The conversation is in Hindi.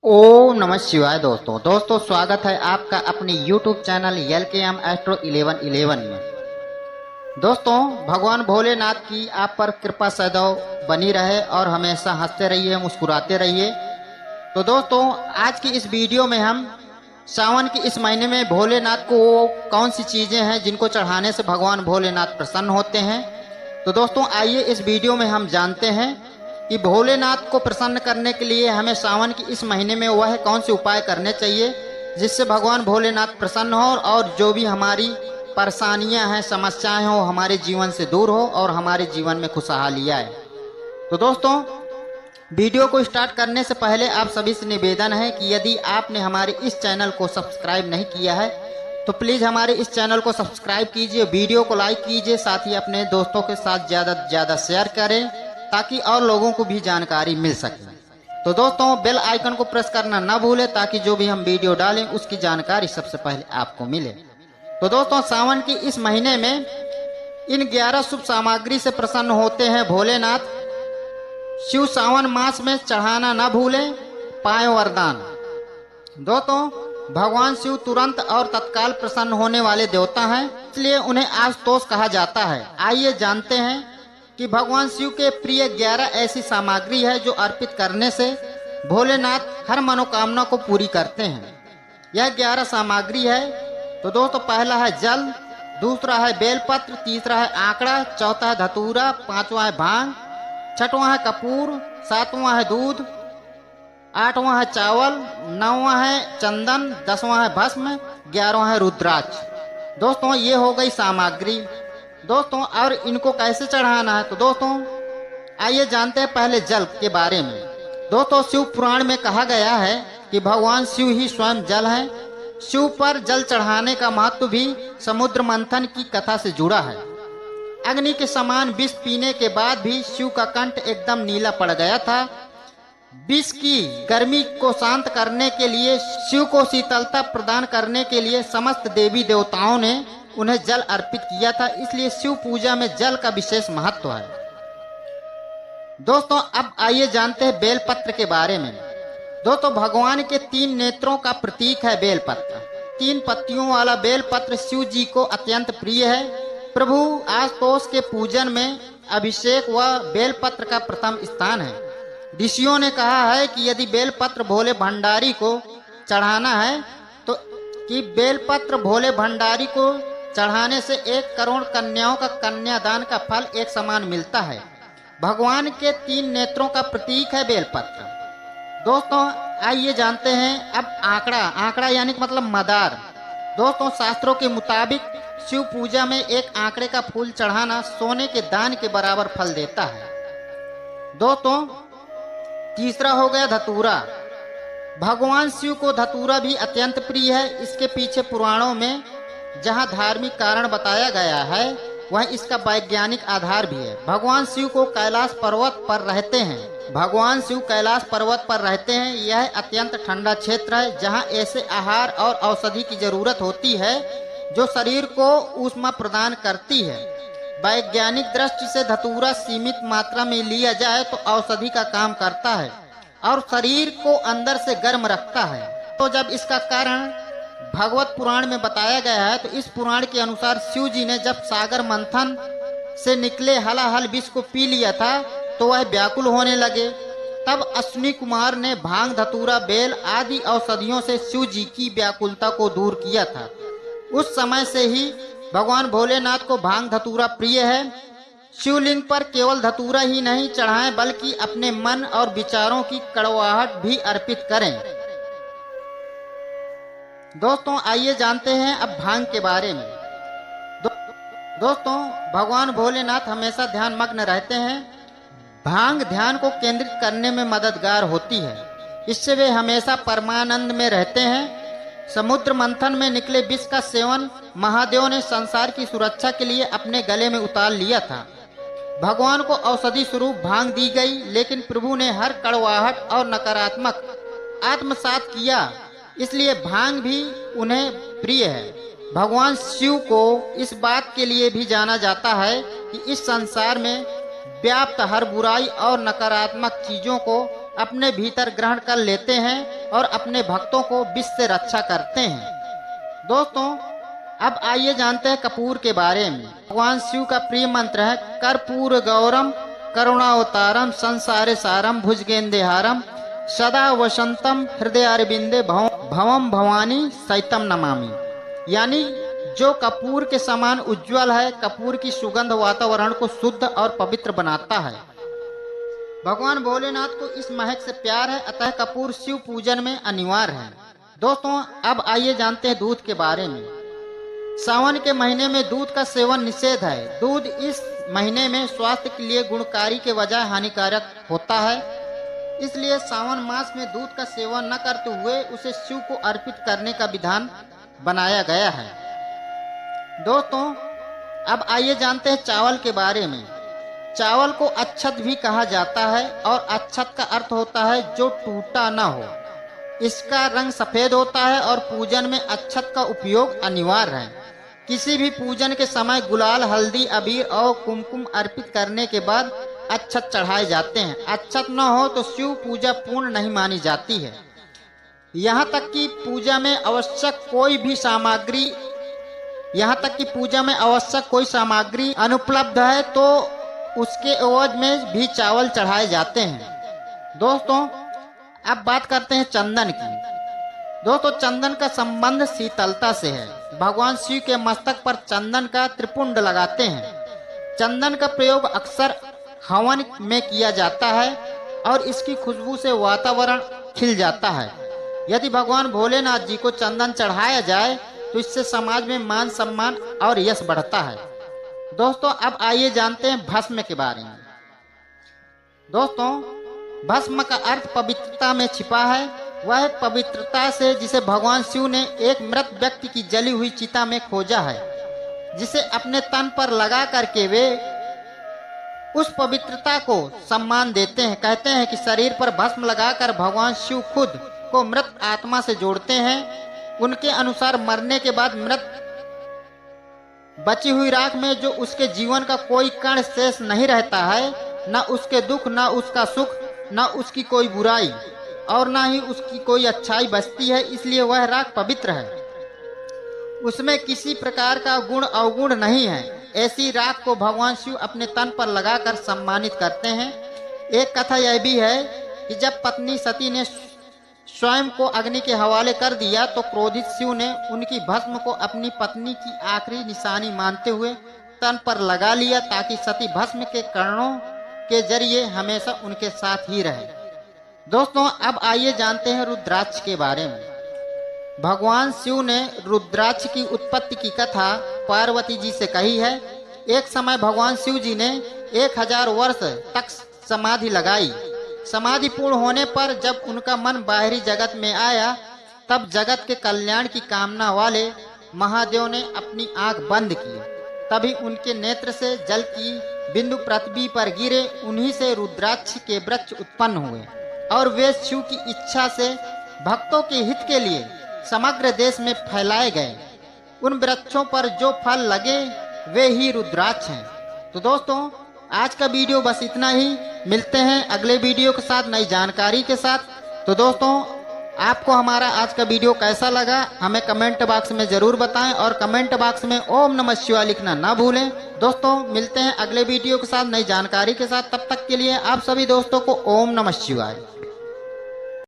ओम नमः शिवाय। दोस्तों स्वागत है आपका अपने YouTube चैनल LKM एस्ट्रो 1111 में। दोस्तों, भगवान भोलेनाथ की आप पर कृपा सदैव बनी रहे और हमेशा हंसते रहिए, मुस्कुराते रहिए। तो दोस्तों, आज की इस वीडियो में हम सावन के इस महीने में भोलेनाथ को कौन सी चीज़ें हैं जिनको चढ़ाने से भगवान भोलेनाथ प्रसन्न होते हैं। तो दोस्तों, आइए इस वीडियो में हम जानते हैं कि भोलेनाथ को प्रसन्न करने के लिए हमें सावन की इस महीने में वह कौन से उपाय करने चाहिए जिससे भगवान भोलेनाथ प्रसन्न हो और जो भी हमारी परेशानियां हैं, समस्याएं हो, हमारे जीवन से दूर हो और हमारे जीवन में खुशहाली आए। तो दोस्तों, वीडियो को स्टार्ट करने से पहले आप सभी से निवेदन है कि यदि आपने हमारे इस चैनल को सब्सक्राइब नहीं किया है तो प्लीज़ हमारे इस चैनल को सब्सक्राइब कीजिए, वीडियो को लाइक कीजिए, साथ ही अपने दोस्तों के साथ ज़्यादा से ज़्यादा शेयर करें ताकि और लोगों को भी जानकारी मिल सके। तो दोस्तों, बेल आइकन को प्रेस करना ना भूलें ताकि जो भी हम वीडियो डालें उसकी जानकारी सबसे पहले आपको मिले। तो दोस्तों, सावन की इस महीने में इन 11 शुभ सामग्री से प्रसन्न होते हैं भोलेनाथ। शिव सावन मास में चढ़ाना ना भूलें, पाएं वरदान। दोस्तों, भगवान शिव तुरंत और तत्काल प्रसन्न होने वाले देवता हैं, इसलिए उन्हें आशुतोष कहा जाता है। आइए जानते हैं कि भगवान शिव के प्रिय 11 ऐसी सामग्री है जो अर्पित करने से भोलेनाथ हर मनोकामना को पूरी करते हैं। यह 11 सामग्री है। तो दोस्तों, पहला है जल, दूसरा है बेलपत्र, तीसरा है आंकड़ा, चौथा है धतूरा, पांचवा है भांग, छठवां है कपूर, सातवां है दूध, आठवां है चावल, नौवां है चंदन, 10वां है भस्म, 11वां है रुद्राक्ष। दोस्तों, ये हो गई सामग्री। दोस्तों, और इनको कैसे चढ़ाना है तो दोस्तों आइए जानते हैं पहले जल के बारे में। दोस्तों, शिव पुराण में कहा गया है कि भगवान शिव ही स्वयं जल हैं। शिव पर जल चढ़ाने का महत्व भी समुद्र मंथन की कथा से जुड़ा है। अग्नि के समान विष पीने के बाद भी शिव का कंठ एकदम नीला पड़ गया था। विष की गर्मी को शांत करने के लिए, शिव को शीतलता प्रदान करने के लिए समस्त देवी देवताओं ने उन्हें जल अर्पित किया था। इसलिए शिव पूजा में जल का विशेष महत्व है। दोस्तों, अब आइए जानते हैं बेलपत्र के बारे में। दोस्तों, भगवान के 3 नेत्रों का प्रतीक है बेलपत्र। 3 पत्तियों वाला बेलपत्र शिव जी को अत्यंत प्रिय है। प्रभु आशुतोष के पूजन में अभिषेक व बेलपत्र का प्रथम स्थान है। ऋषियों ने कहा है कि यदि बेलपत्र भोले भंडारी को चढ़ाना है तो बेलपत्र भोले भंडारी को चढ़ाने से 1 करोड़ कन्याओं का कन्यादान का फल एक समान मिलता है। भगवान के 3 नेत्रों का प्रतीक है बेलपत्र। दोस्तों, आइए जानते हैं अब आंकड़ा यानी कि मतलब मदार। दोस्तों, शास्त्रों के मुताबिक शिव पूजा में एक आंकड़े का फूल चढ़ाना सोने के दान के बराबर फल देता है। दोस्तों, तीसरा हो गया धतूरा। भगवान शिव को धतूरा भी अत्यंत प्रिय है। इसके पीछे पुराणों में जहां धार्मिक कारण बताया गया है वहीं इसका वैज्ञानिक आधार भी है। भगवान शिव कैलाश पर्वत पर रहते हैं। यह अत्यंत ठंडा क्षेत्र है जहां ऐसे आहार और औषधि की जरूरत होती है जो शरीर को ऊष्मा प्रदान करती है। वैज्ञानिक दृष्टि से धतूरा सीमित मात्रा में लिया जाए तो औषधि का काम करता है और शरीर को अंदर से गर्म रखता है। तो जब इसका कारण भागवत पुराण में बताया गया है तो इस पुराण के अनुसार शिव जी ने जब सागर मंथन से निकले हलाहल विष को पी लिया था तो वह व्याकुल होने लगे। तब अश्विनी कुमार ने भांग, धतूरा, बेल आदि औषधियों से शिव जी की व्याकुलता को दूर किया था। उस समय से ही भगवान भोलेनाथ को भांग धतूरा प्रिय है। शिवलिंग पर केवल धतूरा ही नहीं चढ़ाएं बल्कि अपने मन और विचारों की कड़वाहट भी अर्पित करें। दोस्तों, आइए जानते हैं अब भांग के बारे में। दोस्तों, भगवान भोलेनाथ हमेशा ध्यान मग्न रहते हैं। भांग ध्यान को केंद्रित करने में मददगार होती है। इससे वे हमेशा परमानंद में रहते हैं। समुद्र मंथन में निकले विष का सेवन महादेव ने संसार की सुरक्षा के लिए अपने गले में उतार लिया था। भगवान को औषधि स्वरूप भांग दी गई, लेकिन प्रभु ने हर कड़वाहट और नकारात्मक आत्मसात किया, इसलिए भांग भी उन्हें प्रिय है। भगवान शिव को इस बात के लिए भी जाना जाता है कि इस संसार में व्याप्त हर बुराई और नकारात्मक चीजों को अपने भीतर ग्रहण कर लेते हैं और अपने भक्तों को विष से रक्षा करते हैं। दोस्तों, अब आइए जानते हैं कपूर के बारे में। भगवान शिव का प्रिय मंत्र है कर्पूर गौरम करुणावतारम संसारे सारम भुजगेंदेहारम सदा वसंतम हृदय अरविंदे भवम भवानी सैतम नमामि। यानी जो कपूर के समान उज्जवल है, कपूर की सुगंध वातावरण को शुद्ध और पवित्र बनाता है। भगवान भोलेनाथ को इस महक से प्यार है, अतः कपूर शिव पूजन में अनिवार्य है। दोस्तों, अब आइए जानते हैं दूध के बारे में। सावन के महीने में दूध का सेवन निषेध है। दूध इस महीने में स्वास्थ्य के लिए गुणकारी के बजाय हानिकारक होता है, इसलिए सावन मास में दूध का सेवन न करते हुए उसे शिव को अर्पित करने का विधान बनाया गया है। दोस्तों, अब आइए जानते हैं चावल के बारे में। चावल को अक्षत भी कहा जाता है और अक्षत का अर्थ होता है जो टूटा न हो। इसका रंग सफेद होता है और पूजन में अक्षत का उपयोग अनिवार्य है। किसी भी पूजन के समय गुलाल, हल्दी, अबीर और कुमकुम अर्पित करने के बाद अक्षत चढ़ाए जाते हैं। अक्षत न हो तो शिव पूजा पूर्ण नहीं मानी जाती है। यहाँ तक कि पूजा में आवश्यक कोई सामग्री अनुपलब्ध है तो उसके एवज में भी चावल चढ़ाए जाते हैं। दोस्तों, अब बात करते हैं चंदन की। दोस्तों, चंदन का संबंध शीतलता से है। भगवान शिव के मस्तक पर चंदन का त्रिपुंड लगाते हैं। चंदन का प्रयोग अक्सर हवन में किया जाता है और इसकी खुशबू से वातावरण खिल जाता है। यदि भगवान भोलेनाथ जी को चंदन चढ़ाया जाए तो इससे समाज में मान सम्मान और यश बढ़ता है। दोस्तों, अब आइए जानते हैं भस्म के बारे में। दोस्तों, भस्म का अर्थ पवित्रता में छिपा है। वह पवित्रता से जिसे भगवान शिव ने एक मृत व्यक्ति की जली हुई चिता में खोजा है, जिसे अपने तन पर लगा करके वे उस पवित्रता को सम्मान देते हैं। कहते हैं कि शरीर पर भस्म लगाकर भगवान शिव खुद को मृत आत्मा से जोड़ते हैं। उनके अनुसार मरने के बाद मृत बची हुई राख में जो उसके जीवन का कोई कण शेष नहीं रहता है, न उसके दुख, न उसका सुख, न उसकी कोई बुराई और न ही उसकी कोई अच्छाई बचती है। इसलिए वह राख पवित्र है, उसमें किसी प्रकार का गुण अवगुण नहीं है। ऐसी राख को भगवान शिव अपने तन पर लगाकर सम्मानित करते हैं। एक कथा यह भी है कि जब पत्नी सती ने स्वयं को अग्नि के हवाले कर दिया तो क्रोधित शिव ने उनकी भस्म को अपनी पत्नी की आखिरी निशानी मानते हुए तन पर लगा लिया, ताकि सती भस्म के कणों के जरिए हमेशा उनके साथ ही रहे। दोस्तों, अब आइए जानते हैं रुद्राक्ष के बारे में। भगवान शिव ने रुद्राक्ष की उत्पत्ति की कथा पार्वती जी से कही है। एक समय भगवान शिव जी ने 1000 वर्ष तक समाधि लगाई। समाधि पूर्ण होने पर जब उनका मन बाहरी जगत में आया, तब जगत के कल्याण की कामना वाले महादेव ने अपनी आंख बंद की। तभी उनके नेत्र से जल की बिंदु पृथ्वी पर गिरे। उन्हीं से रुद्राक्ष के वृक्ष उत्पन्न हुए और वे शिव की इच्छा से भक्तों के हित के लिए समग्र देश में फैलाए गए। उन वृक्षों पर जो फल लगे वे ही रुद्राक्ष हैं। तो दोस्तों, आज का वीडियो बस इतना ही। मिलते हैं अगले वीडियो के साथ नई जानकारी के साथ। तो दोस्तों, आपको हमारा आज का वीडियो कैसा लगा हमें कमेंट बॉक्स में जरूर बताएं और कमेंट बॉक्स में ओम नमः शिवाय लिखना ना भूलें। दोस्तों, मिलते हैं अगले वीडियो के साथ नई जानकारी के साथ। तब तक के लिए आप सभी दोस्तों को ओम नमः शिवाय।